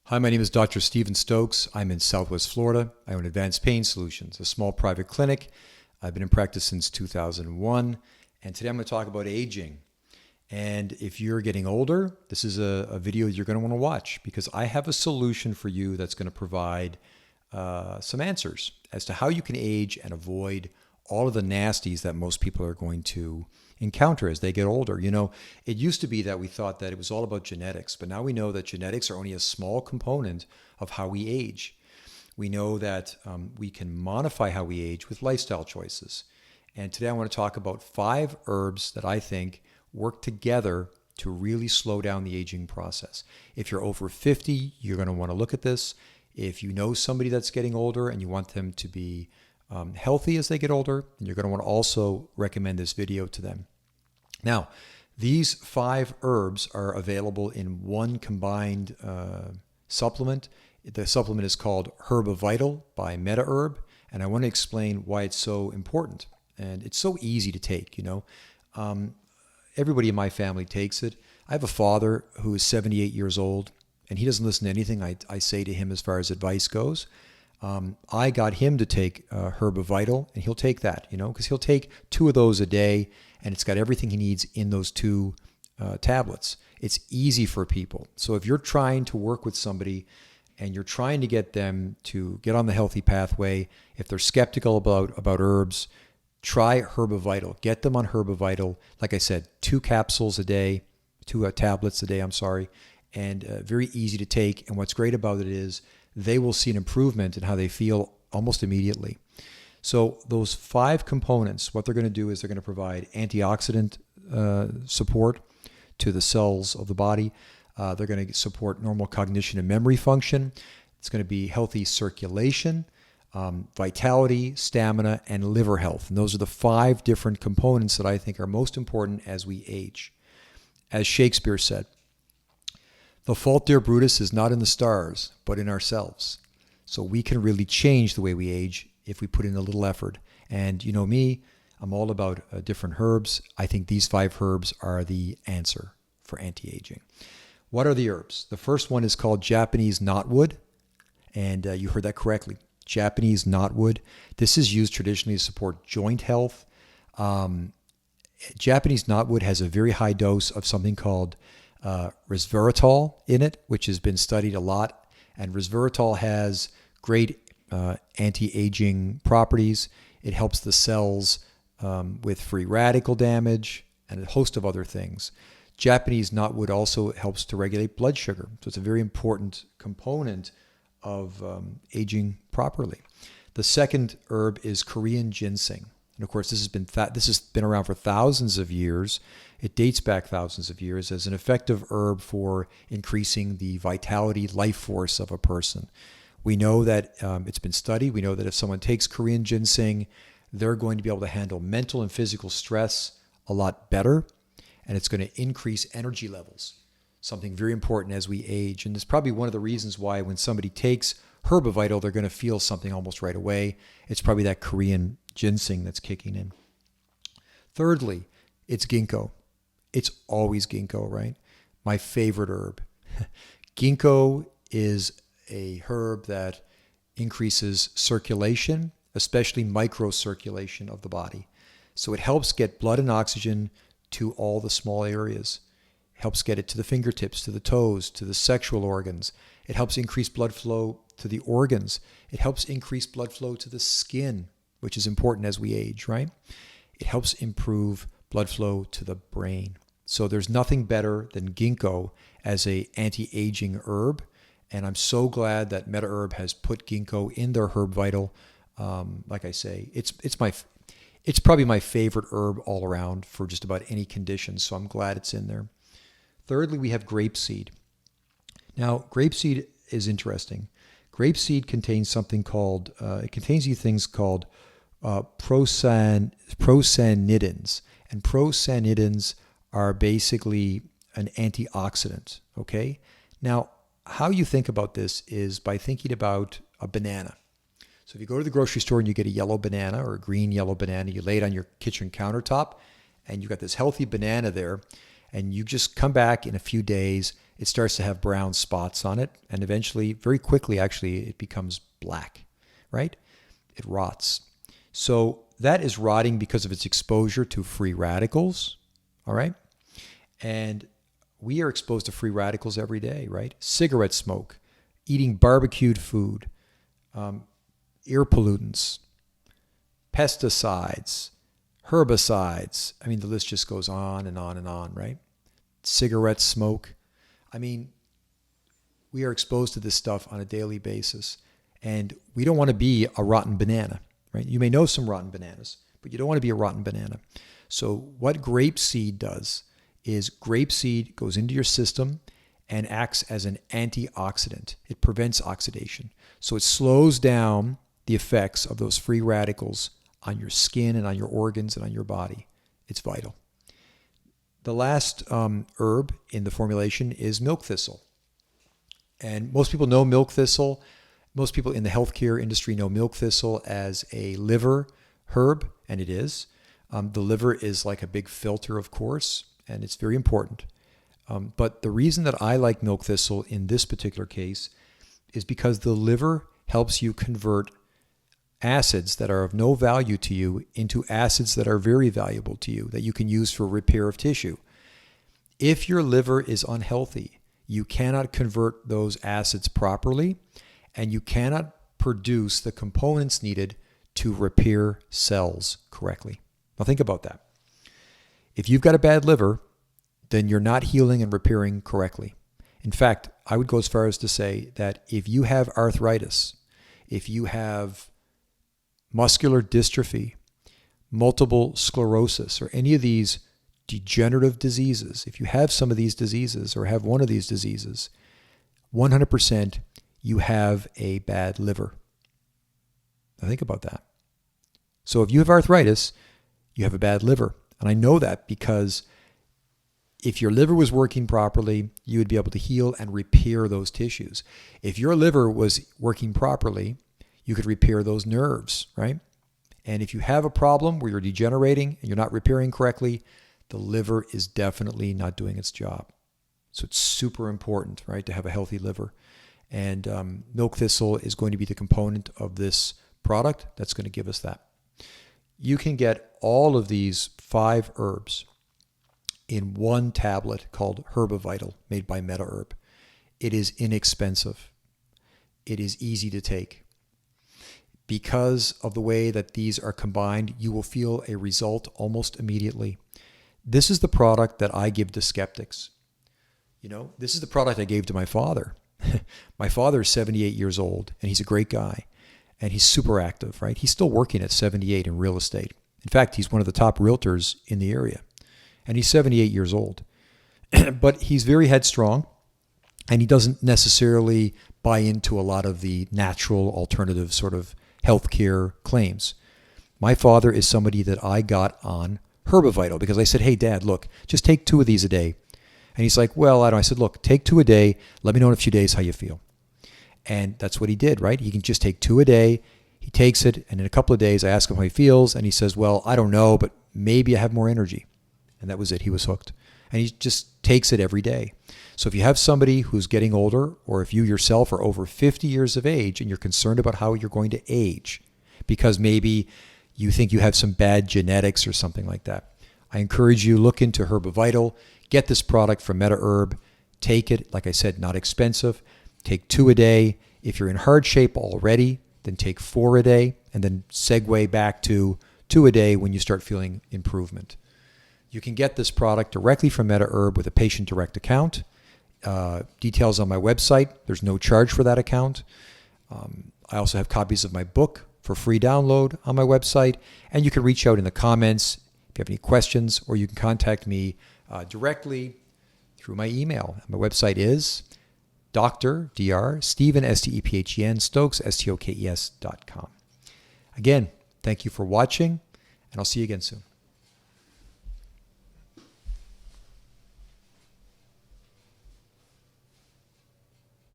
Hi, my name is Dr. Stephen Stokes. I'm in Southwest Florida. I own Advanced Pain Solutions, a small private clinic. I've been in practice since 2001, and today I'm going to talk about aging. And if you're getting older, this is a video you're going to want to watch because I have a solution for you that's going to provide some answers as to how you can age and avoid all of the nasties that most people are going to encounter as they get older. You know, it used to be that we thought that it was all about genetics, but now we know that genetics are only a small component of how we age. We know that we can modify how we age with lifestyle choices. And today I want to talk about 5 herbs that I think work together to really slow down the aging process. If you're over 50, you're going to want to look at this. If you know somebody that's getting older and you want them to be healthy as they get older, you're going to want to also recommend this video to them. Now, these 5 herbs are available in one combined supplement. The supplement is called Herbivity by MetaHerb, and I want to explain why it's so important. And it's so easy to take, you know. Everybody in my family takes it. I have a father who is 78 years old, and he doesn't listen to anything I say to him as far as advice goes. I got him to take Herbivity, and he'll take that, you know, because he'll take 2 of those a day, and it's got everything he needs in those 2 tablets. It's easy for people. So if you're trying to work with somebody and you're trying to get them to get on the healthy pathway, if they're skeptical about herbs, try Herbivity. Get them on Herbivity. Like I said, 2 capsules a day, 2 tablets a day, and very easy to take. And what's great about it is they will see an improvement in how they feel almost immediately. So those 5 components, what they're going to do is they're going to provide antioxidant support to the cells of the body. They're going to support normal cognition and memory function. It's going to be healthy circulation, vitality, stamina, and liver health. And those are the 5 different components that I think are most important as we age. As Shakespeare said, "The fault, dear Brutus, is not in the stars, but in ourselves." So we can really change the way we age if we put in a little effort. And you know me, I'm all about different herbs. I think these 5 herbs are the answer for anti-aging. What are the herbs? The first one is called Japanese knotwood. And you heard that correctly. Japanese knotwood. This is used traditionally to support joint health. Japanese knotwood has a very high dose of something called resveratrol in it, which has been studied a lot. And resveratrol has great anti-aging properties. It helps the cells with free radical damage and a host of other things. Japanese knotwood also helps to regulate blood sugar. So it's a very important component of aging properly. The second herb is Korean ginseng. And of course, this has been around for thousands of years. It dates back thousands of years as an effective herb for increasing the vitality, life force of a person. We know that it's been studied. We know that if someone takes Korean ginseng, they're going to be able to handle mental and physical stress a lot better, and it's going to increase energy levels, something very important as we age. And it's probably one of the reasons why when somebody takes Herbivity, they're going to feel something almost right away. It's probably that Korean ginseng that's kicking in. Thirdly, it's ginkgo. It's always ginkgo, right? My favorite herb. Ginkgo is a herb that increases circulation, especially microcirculation of the body. So it helps get blood and oxygen to all the small areas. It helps get it to the fingertips, to the toes, to the sexual organs. It helps increase blood flow to the organs. It helps increase blood flow to the skin, which is important as we age, right? It helps improve blood flow to the brain. So there's nothing better than ginkgo as a anti-aging herb. And I'm so glad that MetaHerb has put ginkgo in their Herbivity. Like I say, it's probably my favorite herb all around for just about any condition. So I'm glad it's in there. Thirdly, we have grape seed. Now, grape seed is interesting. Grape seed contains something called, it contains these things called prosanidins. And prosanidins are basically an antioxidant, okay? Now, how you think about this is by thinking about a banana. So if you go to the grocery store and you get a yellow banana or a green yellow banana, you lay it on your kitchen countertop and you got this healthy banana there, and you just come back in a few days, it starts to have brown spots on it, and eventually, very quickly actually, it becomes black, right? It rots. So that is rotting because of its exposure to free radicals, all right? And we are exposed to free radicals every day, right? Cigarette smoke, eating barbecued food, air pollutants, pesticides, herbicides. I mean, the list just goes on and on and on, right? Cigarette smoke. I mean, we are exposed to this stuff on a daily basis, and we don't want to be a rotten banana, right? You may know some rotten bananas, but you don't want to be a rotten banana. So what grape seed does is grape seed goes into your system and acts as an antioxidant. It prevents oxidation. So it slows down the effects of those free radicals on your skin and on your organs and on your body. It's vital. The last herb in the formulation is milk thistle. And most people know milk thistle. Most people in the healthcare industry know milk thistle as a liver herb, and it is. The liver is like a big filter, of course, and it's very important. But the reason that I like milk thistle in this particular case is because the liver helps you convert acids that are of no value to you into acids that are very valuable to you, that you can use for repair of tissue. If your liver is unhealthy, you cannot convert those acids properly, and you cannot produce the components needed to repair cells correctly. Now think about that. If you've got a bad liver, then you're not healing and repairing correctly. In fact, I would go as far as to say that if you have arthritis, if you have muscular dystrophy, multiple sclerosis, or any of these degenerative diseases, if you have some of these diseases or have one of these diseases, 100% you have a bad liver. Now think about that. So if you have arthritis, you have a bad liver. And I know that because if your liver was working properly, you would be able to heal and repair those tissues. If your liver was working properly, you could repair those nerves, right? And if you have a problem where you're degenerating and you're not repairing correctly, the liver is definitely not doing its job. So it's super important, right, to have a healthy liver. And milk thistle is going to be the component of this product that's going to give us that. You can get all of these 5 herbs in one tablet called Herbivity, made by MetaHerb. It is inexpensive. It is easy to take. Because of the way that these are combined, you will feel a result almost immediately. This is the product that I give to skeptics. You know, this is the product I gave to my father. My father is 78 years old, and he's a great guy, and he's super active, right? He's still working at 78 in real estate. In fact, he's one of the top realtors in the area, and he's 78 years old. But he's very headstrong, and he doesn't necessarily buy into a lot of the natural alternative sort of healthcare claims. My father is somebody that I got on Herbivity because I said, hey, Dad, look, just take 2 of these a day. And he's like, well, I don't. I said, look, take 2 a day. Let me know in a few days how you feel. And that's what he did, right? He can just take 2 a day. He takes it, and in a couple of days, I ask him how he feels, and he says, well, I don't know, but maybe I have more energy. And that was it. He was hooked. And he just takes it every day. So if you have somebody who's getting older, or if you yourself are over 50 years of age and you're concerned about how you're going to age, because maybe you think you have some bad genetics or something like that, I encourage you, look into Herbivity. Get this product from MetaHerb. Take it. Like I said, not expensive. Take 2 a day. If you're in hard shape already, then take 4 a day, and then segue back to 2 a day when you start feeling improvement. You can get this product directly from MetaHerb with a patient direct account. Details on my website. There's no charge for that account. I also have copies of my book for free download on my website, and you can reach out in the comments if you have any questions, or you can contact me directly through my email. My website is Dr. Stephen, S-T-E-P-H-E-N, Stokes, S-T-O-K-E-S.com. Again, thank you for watching, and I'll see you again soon.